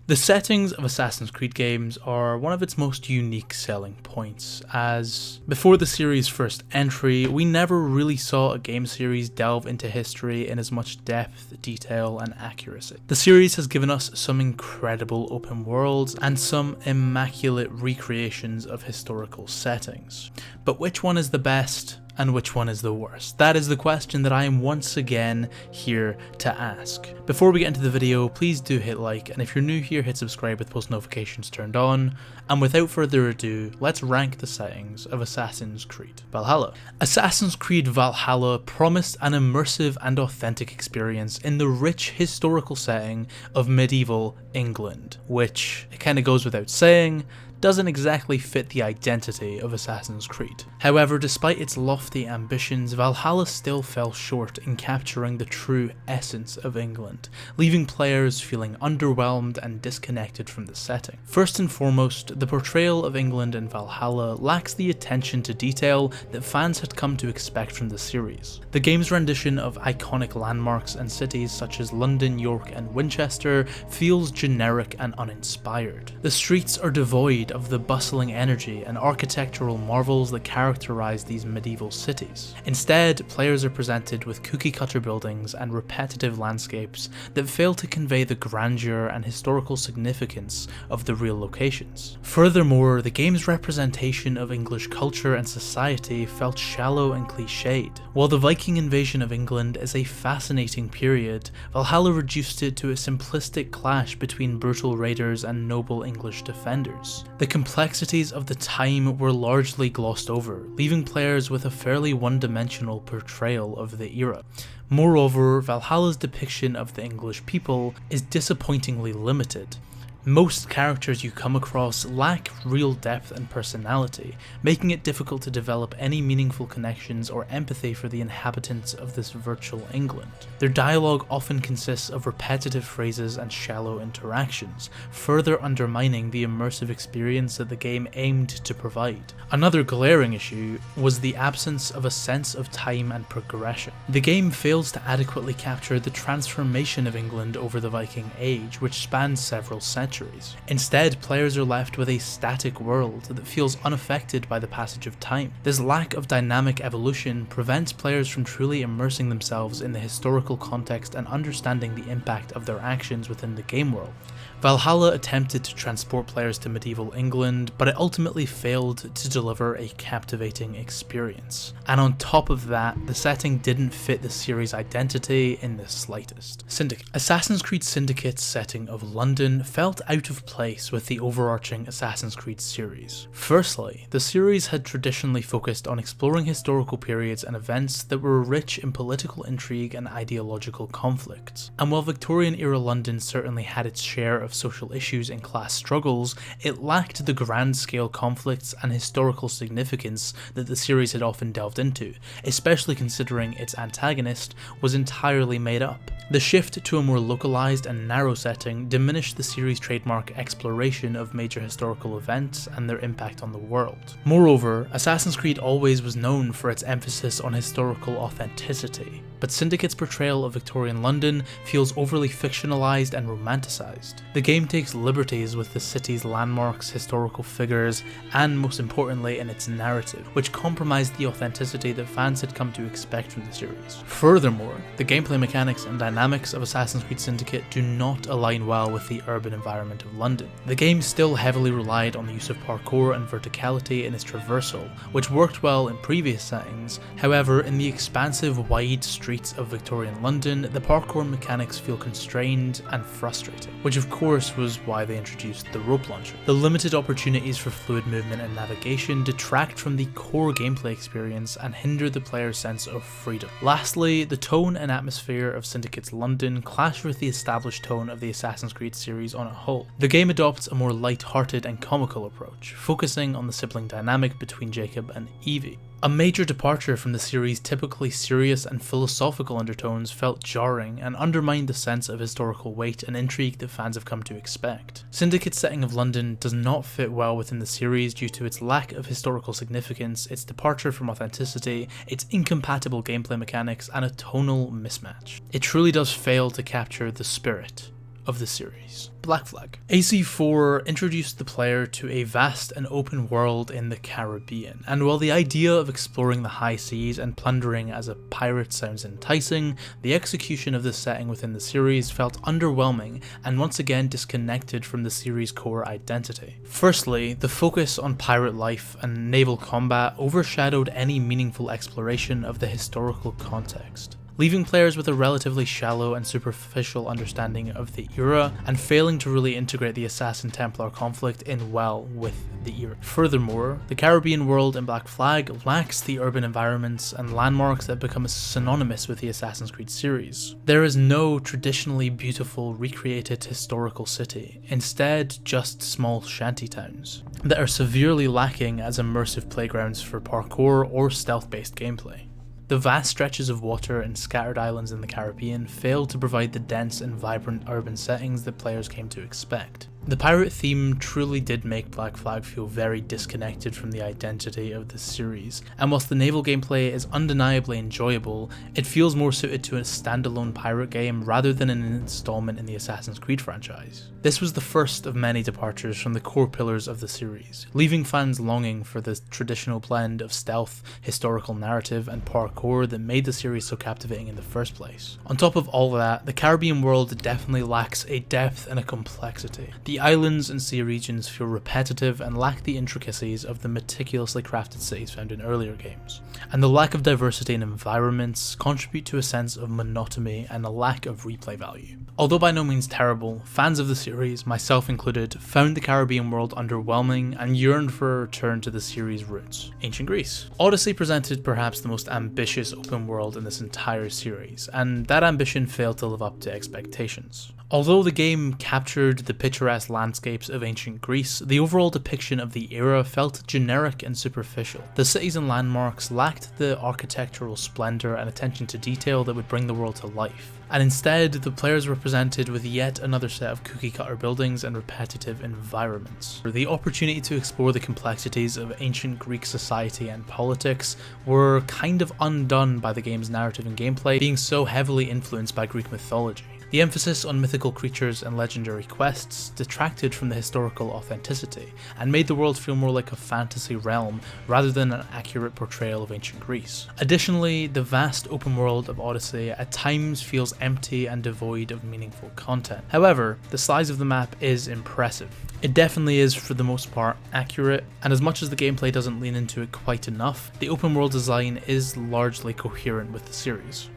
The settings of Assassin's Creed games are one of its most unique selling points, as before the series' first entry, we never really saw a game series delve into history in as much depth, detail, and accuracy. The series has given us some incredible open worlds and some immaculate recreations of historical settings. But which one is the best? And which one is the worst? That is the question that I am once again here to ask. Before we get into the video, please do hit like, and if you're new here, hit subscribe with post notifications turned on. And without further ado, let's rank the settings of Assassin's Creed Valhalla. Assassin's Creed Valhalla promised an immersive and authentic experience in the rich historical setting of medieval England, which, it kinda goes without saying, doesn't exactly fit the identity of Assassin's Creed. However, despite its lofty ambitions, Valhalla still fell short in capturing the true essence of England, leaving players feeling underwhelmed and disconnected from the setting. First and foremost, the portrayal of England in Valhalla lacks the attention to detail that fans had come to expect from the series. The game's rendition of iconic landmarks and cities such as London, York, and Winchester feels generic and uninspired. The streets are devoid of the bustling energy and architectural marvels that characterize these medieval cities. Instead, players are presented with cookie-cutter buildings and repetitive landscapes that fail to convey the grandeur and historical significance of the real locations. Furthermore, the game's representation of English culture and society felt shallow and cliched. While the Viking invasion of England is a fascinating period, Valhalla reduced it to a simplistic clash between brutal raiders and noble English defenders. The complexities of the time were largely glossed over, leaving players with a fairly one-dimensional portrayal of the era. Moreover, Valhalla's depiction of the English people is disappointingly limited. Most characters you come across lack real depth and personality, making it difficult to develop any meaningful connections or empathy for the inhabitants of this virtual England. Their dialogue often consists of repetitive phrases and shallow interactions, further undermining the immersive experience that the game aimed to provide. Another glaring issue was the absence of a sense of time and progression. The game fails to adequately capture the transformation of England over the Viking Age, which spans several centuries. Instead, players are left with a static world that feels unaffected by the passage of time. This lack of dynamic evolution prevents players from truly immersing themselves in the historical context and understanding the impact of their actions within the game world. Valhalla attempted to transport players to medieval England, but it ultimately failed to deliver a captivating experience. And on top of that, the setting didn't fit the series' identity in the slightest. Syndicate. Assassin's Creed Syndicate's setting of London felt out of place with the overarching Assassin's Creed series. Firstly, the series had traditionally focused on exploring historical periods and events that were rich in political intrigue and ideological conflicts. And while Victorian-era London certainly had its share of social issues and class struggles, it lacked the grand-scale conflicts and historical significance that the series had often delved into, especially considering its antagonist was entirely made up. The shift to a more localized and narrow setting diminished the series' trademark exploration of major historical events and their impact on the world. Moreover, Assassin's Creed always was known for its emphasis on historical authenticity, but Syndicate's portrayal of Victorian London feels overly fictionalized and romanticized. The game takes liberties with the city's landmarks, historical figures, and most importantly in its narrative, which compromised the authenticity that fans had come to expect from the series. Furthermore, the gameplay mechanics and dynamics of Assassin's Creed Syndicate do not align well with the urban environment of London. The game still heavily relied on the use of parkour and verticality in its traversal, which worked well in previous settings. However, in the expansive, wide streets of Victorian London, the parkour mechanics feel constrained and frustrating, which of course was why they introduced the rope launcher. The limited opportunities for fluid movement and navigation detract from the core gameplay experience and hinder the player's sense of freedom. Lastly, the tone and atmosphere of Syndicate's London clash with the established tone of the Assassin's Creed series on a whole. The game adopts a more light-hearted and comical approach, focusing on the sibling dynamic between Jacob and Evie. A major departure from the series' typically serious and philosophical undertones felt jarring and undermined the sense of historical weight and intrigue that fans have come to expect. Syndicate's setting of London does not fit well within the series due to its lack of historical significance, its departure from authenticity, its incompatible gameplay mechanics, and a tonal mismatch. It truly does fail to capture the spirit of the series, Black Flag. AC4 introduced the player to a vast and open world in the Caribbean, and while the idea of exploring the high seas and plundering as a pirate sounds enticing, the execution of this setting within the series felt underwhelming and once again disconnected from the series' core identity. Firstly, the focus on pirate life and naval combat overshadowed any meaningful exploration of the historical context, leaving players with a relatively shallow and superficial understanding of the era and failing to really integrate the Assassin-Templar conflict in well with the era. Furthermore, the Caribbean world in Black Flag lacks the urban environments and landmarks that become synonymous with the Assassin's Creed series. There is no traditionally beautiful recreated historical city, instead just small shantytowns that are severely lacking as immersive playgrounds for parkour or stealth-based gameplay. The vast stretches of water and scattered islands in the Caribbean failed to provide the dense and vibrant urban settings that players came to expect. The pirate theme truly did make Black Flag feel very disconnected from the identity of the series, and whilst the naval gameplay is undeniably enjoyable, it feels more suited to a standalone pirate game rather than an installment in the Assassin's Creed franchise. This was the first of many departures from the core pillars of the series, leaving fans longing for the traditional blend of stealth, historical narrative, and parkour that made the series so captivating in the first place. On top of all that, the Caribbean world definitely lacks a depth and a complexity. The islands and sea regions feel repetitive and lack the intricacies of the meticulously crafted cities found in earlier games, and the lack of diversity in environments contribute to a sense of monotony and a lack of replay value. Although by no means terrible, fans of the series, myself included, found the Caribbean world underwhelming and yearned for a return to the series' roots, ancient Greece. Odyssey presented perhaps the most ambitious open world in this entire series, and that ambition failed to live up to expectations. Although the game captured the picturesque landscapes of ancient Greece, the overall depiction of the era felt generic and superficial. The cities and landmarks lacked the architectural splendor and attention to detail that would bring the world to life, and instead the players were presented with yet another set of cookie-cutter buildings and repetitive environments. The opportunity to explore the complexities of ancient Greek society and politics were kind of undone by the game's narrative and gameplay being so heavily influenced by Greek mythology. The emphasis on mythical creatures and legendary quests detracted from the historical authenticity and made the world feel more like a fantasy realm rather than an accurate portrayal of ancient Greece. Additionally, the vast open world of Odyssey at times feels empty and devoid of meaningful content. However, the size of the map is impressive. It definitely is for the most part accurate, and as much as the gameplay doesn't lean into it quite enough, the open world design is largely coherent with the series.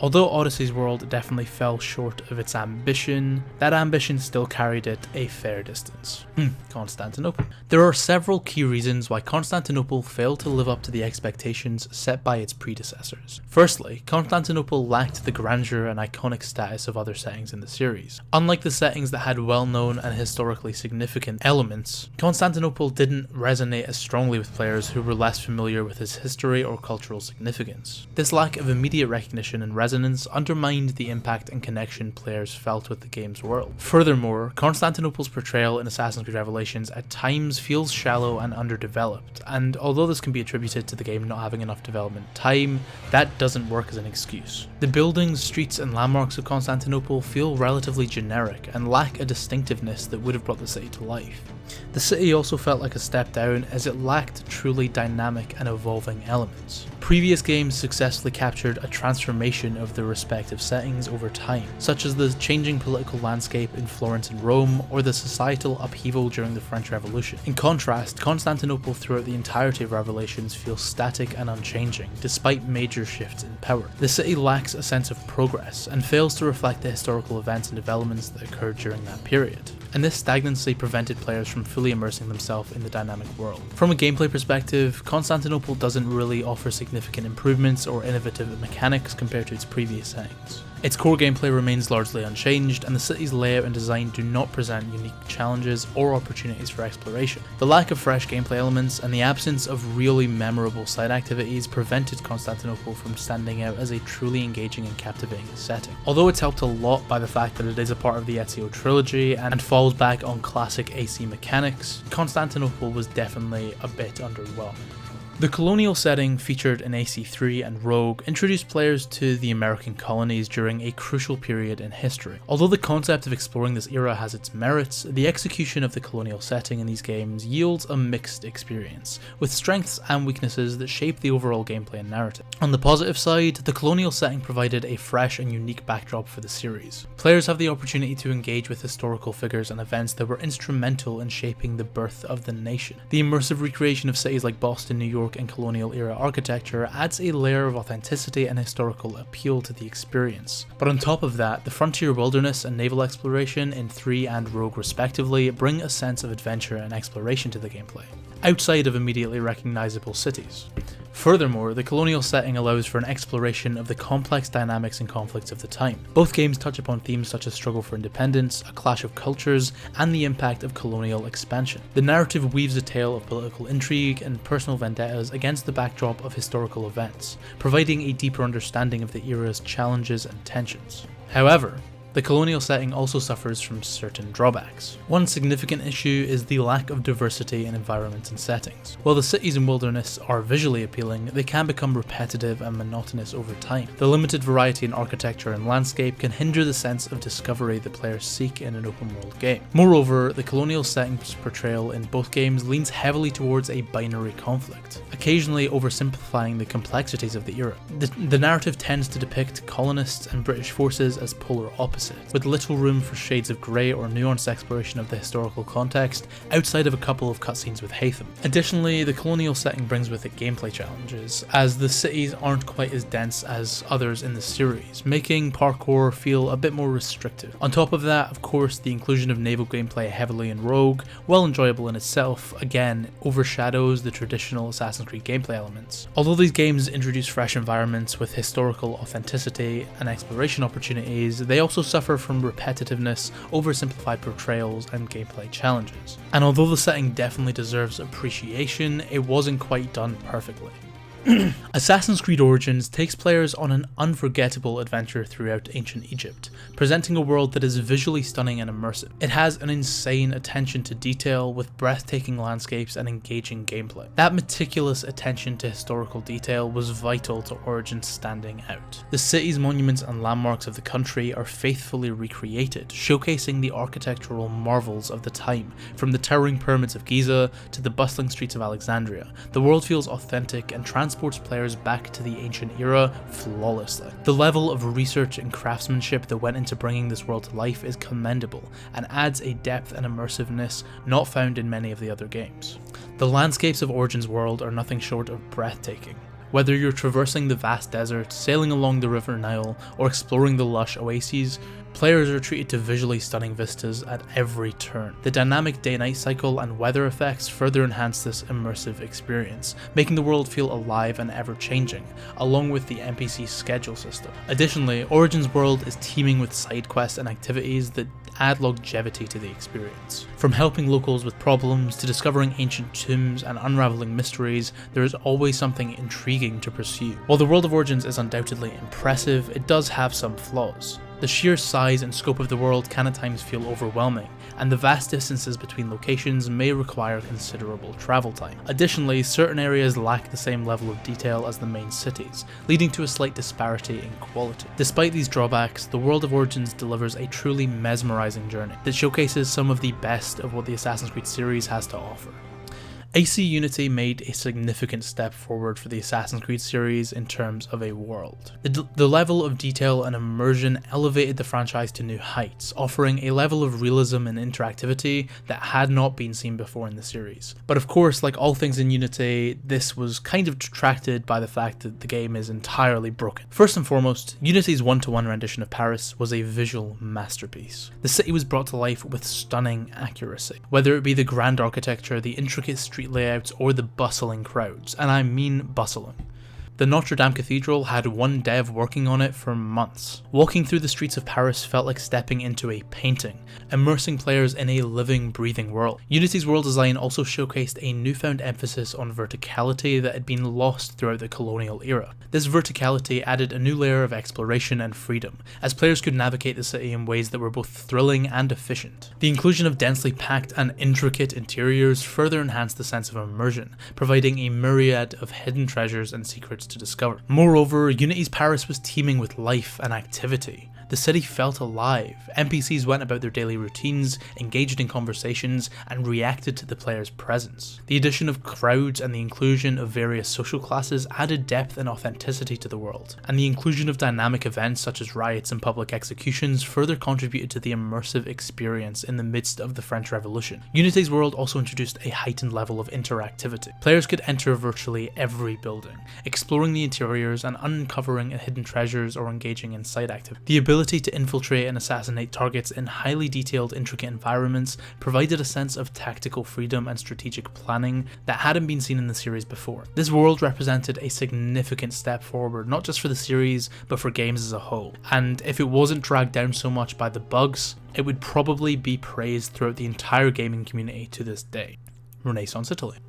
Although Odyssey's world definitely fell short of its ambition, that ambition still carried it a fair distance. Constantinople. There are several key reasons why Constantinople failed to live up to the expectations set by its predecessors. Firstly, Constantinople lacked the grandeur and iconic status of other settings in the series. Unlike the settings that had well-known and historically significant elements, Constantinople didn't resonate as strongly with players who were less familiar with its history or cultural significance. This lack of immediate recognition and resonance undermined the impact and connection players felt with the game's world. Furthermore, Constantinople's portrayal in Assassin's Creed Revelations at times feels shallow and underdeveloped, and although this can be attributed to the game not having enough development time, that doesn't work as an excuse. The buildings, streets, and landmarks of Constantinople feel relatively generic and lack a distinctiveness that would have brought the city to life. The city also felt like a step down as it lacked truly dynamic and evolving elements. Previous games successfully captured a transformation of their respective settings over time, such as the changing political landscape in Florence and Rome, or the societal upheaval during the French Revolution. In contrast, Constantinople throughout the entirety of Revelations feels static and unchanging, despite major shifts in power. The city lacks a sense of progress, and fails to reflect the historical events and developments that occurred during that period, and this stagnancy prevented players from fully immersing themselves in the dynamic world. From a gameplay perspective, Constantinople doesn't really offer significant improvements or innovative mechanics compared to its previous settings. Its core gameplay remains largely unchanged, and the city's layout and design do not present unique challenges or opportunities for exploration. The lack of fresh gameplay elements and the absence of really memorable side activities prevented Constantinople from standing out as a truly engaging and captivating setting. Although it's helped a lot by the fact that it is a part of the Ezio trilogy and falls back on classic AC mechanics, Constantinople was definitely a bit underwhelming. The colonial setting featured in AC3 and Rogue introduced players to the American colonies during a crucial period in history. Although the concept of exploring this era has its merits, the execution of the colonial setting in these games yields a mixed experience, with strengths and weaknesses that shape the overall gameplay and narrative. On the positive side, the colonial setting provided a fresh and unique backdrop for the series. Players have the opportunity to engage with historical figures and events that were instrumental in shaping the birth of the nation. The immersive recreation of cities like Boston, New York, and colonial era architecture adds a layer of authenticity and historical appeal to the experience. But on top of that, the frontier wilderness and naval exploration in 3 and Rogue respectively bring a sense of adventure and exploration to the gameplay, outside of immediately recognizable cities. Furthermore, the colonial setting allows for an exploration of the complex dynamics and conflicts of the time. Both games touch upon themes such as struggle for independence, a clash of cultures, and the impact of colonial expansion. The narrative weaves a tale of political intrigue and personal vendettas against the backdrop of historical events, providing a deeper understanding of the era's challenges and tensions. However, the colonial setting also suffers from certain drawbacks. One significant issue is the lack of diversity in environments and settings. While the cities and wilderness are visually appealing, they can become repetitive and monotonous over time. The limited variety in architecture and landscape can hinder the sense of discovery that players seek in an open world game. Moreover, the colonial setting's portrayal in both games leans heavily towards a binary conflict, occasionally oversimplifying the complexities of the era. The narrative tends to depict colonists and British forces as polar opposites, with little room for shades of grey or nuanced exploration of the historical context outside of a couple of cutscenes with Haytham. Additionally, the colonial setting brings with it gameplay challenges, as the cities aren't quite as dense as others in the series, making parkour feel a bit more restrictive. On top of that, of course, the inclusion of naval gameplay heavily in Rogue, while enjoyable in itself, again overshadows the traditional Assassin's Creed gameplay elements. Although these games introduce fresh environments with historical authenticity and exploration opportunities, they also suffer from repetitiveness, oversimplified portrayals, and gameplay challenges. And although the setting definitely deserves appreciation, it wasn't quite done perfectly. Assassin's Creed Origins takes players on an unforgettable adventure throughout ancient Egypt, presenting a world that is visually stunning and immersive. It has an insane attention to detail with breathtaking landscapes and engaging gameplay. That meticulous attention to historical detail was vital to Origins standing out. The cities, monuments, and landmarks of the country are faithfully recreated, showcasing the architectural marvels of the time, from the towering pyramids of Giza to the bustling streets of Alexandria. The world feels authentic and transports players back to the ancient era flawlessly. The level of research and craftsmanship that went into bringing this world to life is commendable and adds a depth and immersiveness not found in many of the other games. The landscapes of Origins world are nothing short of breathtaking. Whether you're traversing the vast desert, sailing along the River Nile, or exploring the lush oases, players are treated to visually stunning vistas at every turn. The dynamic day-night cycle and weather effects further enhance this immersive experience, making the world feel alive and ever-changing, along with the NPC schedule system. Additionally, Origins world is teeming with side quests and activities that add longevity to the experience. From helping locals with problems to discovering ancient tombs and unraveling mysteries, there is always something intriguing to pursue. While the world of Origins is undoubtedly impressive, it does have some flaws. The sheer size and scope of the world can at times feel overwhelming, and the vast distances between locations may require considerable travel time. Additionally, certain areas lack the same level of detail as the main cities, leading to a slight disparity in quality. Despite these drawbacks, the world of Origins delivers a truly mesmerizing journey that showcases some of the best of what the Assassin's Creed series has to offer. AC Unity made a significant step forward for the Assassin's Creed series in terms of a world. The level of detail and immersion elevated the franchise to new heights, offering a level of realism and interactivity that had not been seen before in the series. But of course, like all things in Unity, this was kind of detracted by the fact that the game is entirely broken. First and foremost, Unity's one-to-one rendition of Paris was a visual masterpiece. The city was brought to life with stunning accuracy, whether it be the grand architecture, the intricate street layouts, or the bustling crowds, and I mean bustling. The Notre Dame Cathedral had one dev working on it for months. Walking through the streets of Paris felt like stepping into a painting, immersing players in a living, breathing world. Unity's world design also showcased a newfound emphasis on verticality that had been lost throughout the colonial era. This verticality added a new layer of exploration and freedom, as players could navigate the city in ways that were both thrilling and efficient. The inclusion of densely packed and intricate interiors further enhanced the sense of immersion, providing a myriad of hidden treasures and secrets to discover. Moreover, Unity's Paris was teeming with life and activity. The city felt alive. NPCs went about their daily routines, engaged in conversations, and reacted to the player's presence. The addition of crowds and the inclusion of various social classes added depth and authenticity to the world, and the inclusion of dynamic events such as riots and public executions further contributed to the immersive experience in the midst of the French Revolution. Unity's world also introduced a heightened level of interactivity. Players could enter virtually every building, exploring the interiors and uncovering hidden treasures or engaging in side activity. The ability to infiltrate and assassinate targets in highly detailed, intricate environments provided a sense of tactical freedom and strategic planning that hadn't been seen in the series before. This world represented a significant step forward, not just for the series, but for games as a whole. And if it wasn't dragged down so much by the bugs, it would probably be praised throughout the entire gaming community to this day. Renaissance Italy.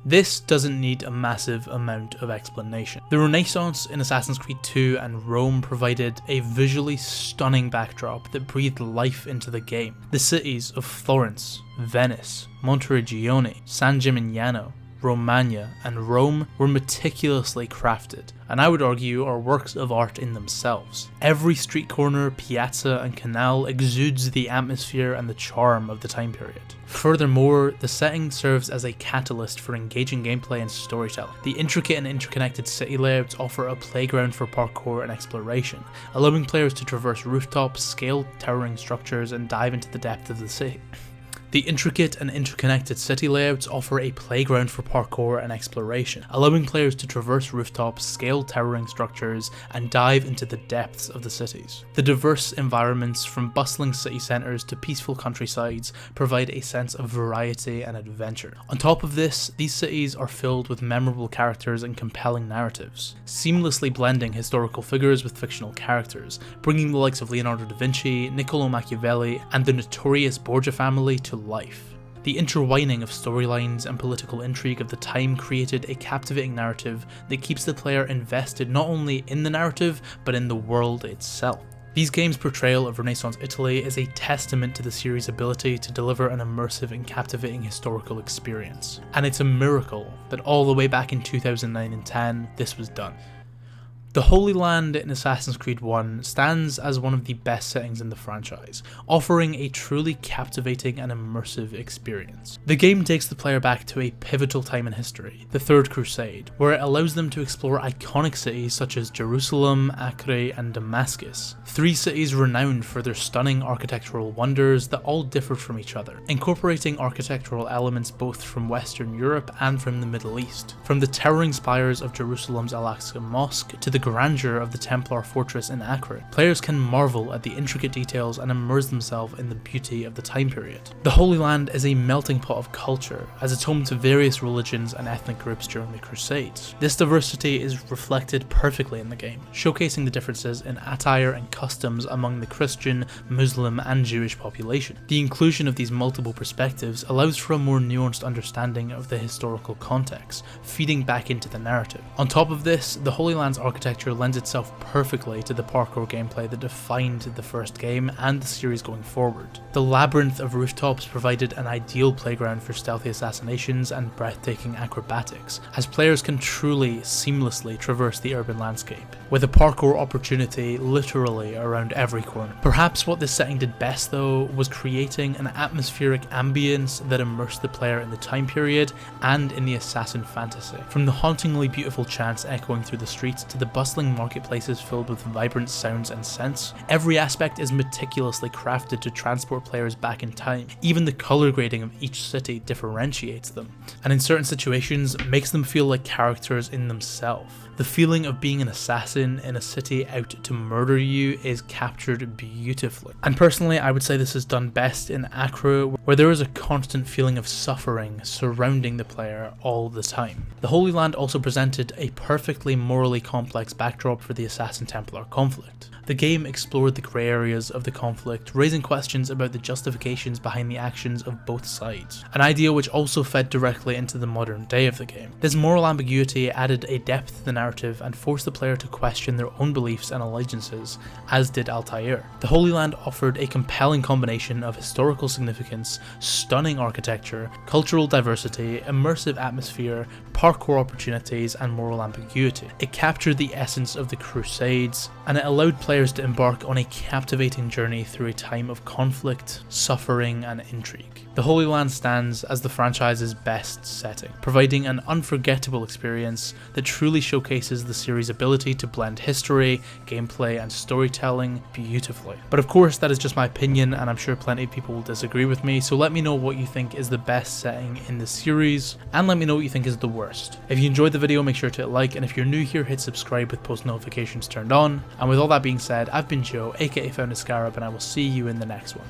This doesn't need a massive amount of explanation. The Renaissance in Assassin's Creed 2 and Rome provided a visually stunning backdrop that breathed life into the game. The cities of Florence, Venice, Monteriggioni, San Gimignano, Romagna, and Rome were meticulously crafted, and I would argue are works of art in themselves. Every street corner, piazza, and canal exudes the atmosphere and the charm of the time period. Furthermore, the setting serves as a catalyst for engaging gameplay and storytelling. The intricate and interconnected city layouts offer a playground for parkour and exploration, allowing players to traverse rooftops, scale towering structures, and dive into the depth of the city. The intricate and interconnected city layouts offer a playground for parkour and exploration, allowing players to traverse rooftops, scale towering structures, and dive into the depths of the cities. The diverse environments, from bustling city centres to peaceful countrysides, provide a sense of variety and adventure. On top of this, these cities are filled with memorable characters and compelling narratives, seamlessly blending historical figures with fictional characters, bringing the likes of Leonardo da Vinci, Niccolo Machiavelli, and the notorious Borgia family to life. The intertwining of storylines and political intrigue of the time created a captivating narrative that keeps the player invested not only in the narrative, but in the world itself. These games' portrayal of Renaissance Italy is a testament to the series' ability to deliver an immersive and captivating historical experience. And it's a miracle that all the way back in 2009 and 10, this was done. The Holy Land in Assassin's Creed 1 stands as one of the best settings in the franchise, offering a truly captivating and immersive experience. The game takes the player back to a pivotal time in history, the Third Crusade, where it allows them to explore iconic cities such as Jerusalem, Acre, and Damascus, three cities renowned for their stunning architectural wonders that all differ from each other, incorporating architectural elements both from Western Europe and from the Middle East. From the towering spires of Jerusalem's Al-Aqsa Mosque to the grandeur of the Templar fortress in Acre, players can marvel at the intricate details and immerse themselves in the beauty of the time period. The Holy Land is a melting pot of culture, as it's home to various religions and ethnic groups during the Crusades. This diversity is reflected perfectly in the game, showcasing the differences in attire and customs among the Christian, Muslim, and Jewish population. The inclusion of these multiple perspectives allows for a more nuanced understanding of the historical context, feeding back into the narrative. On top of this, the Holy Land's architecture lends itself perfectly to the parkour gameplay that defined the first game and the series going forward. The labyrinth of rooftops provided an ideal playground for stealthy assassinations and breathtaking acrobatics, as players can truly seamlessly traverse the urban landscape, with a parkour opportunity literally around every corner. Perhaps what this setting did best though was creating an atmospheric ambience that immersed the player in the time period and in the assassin fantasy. From the hauntingly beautiful chants echoing through the streets to the bustling marketplaces filled with vibrant sounds and scents, every aspect is meticulously crafted to transport players back in time. Even the color grading of each city differentiates them, and in certain situations makes them feel like characters in themselves. The feeling of being an assassin in a city out to murder you is captured beautifully. And personally, I would say this is done best in Acre, where there is a constant feeling of suffering surrounding the player all the time. The Holy Land also presented a perfectly morally complex backdrop for the Assassin-Templar conflict. The game explored the grey areas of the conflict, raising questions about the justifications behind the actions of both sides, an idea which also fed directly into the modern day of the game. This moral ambiguity added a depth to the narrative and forced the player to question their own beliefs and allegiances, as did Altair. The Holy Land offered a compelling combination of historical significance, stunning architecture, cultural diversity, immersive atmosphere, parkour opportunities, and moral ambiguity. It captured the essence of the Crusades, and it allowed players to embark on a captivating journey through a time of conflict, suffering, and intrigue. The Holy Land stands as the franchise's best setting, providing an unforgettable experience that truly showcases the series' ability to blend history, gameplay, and storytelling beautifully. But of course, that is just my opinion, and I'm sure plenty of people will disagree with me, so let me know what you think is the best setting in the series, and let me know what you think is the worst. If you enjoyed the video, make sure to hit like, and if you're new here, hit subscribe with post notifications turned on. And with all that being said, I've been Joe, aka Found a Scarab, and I will see you in the next one.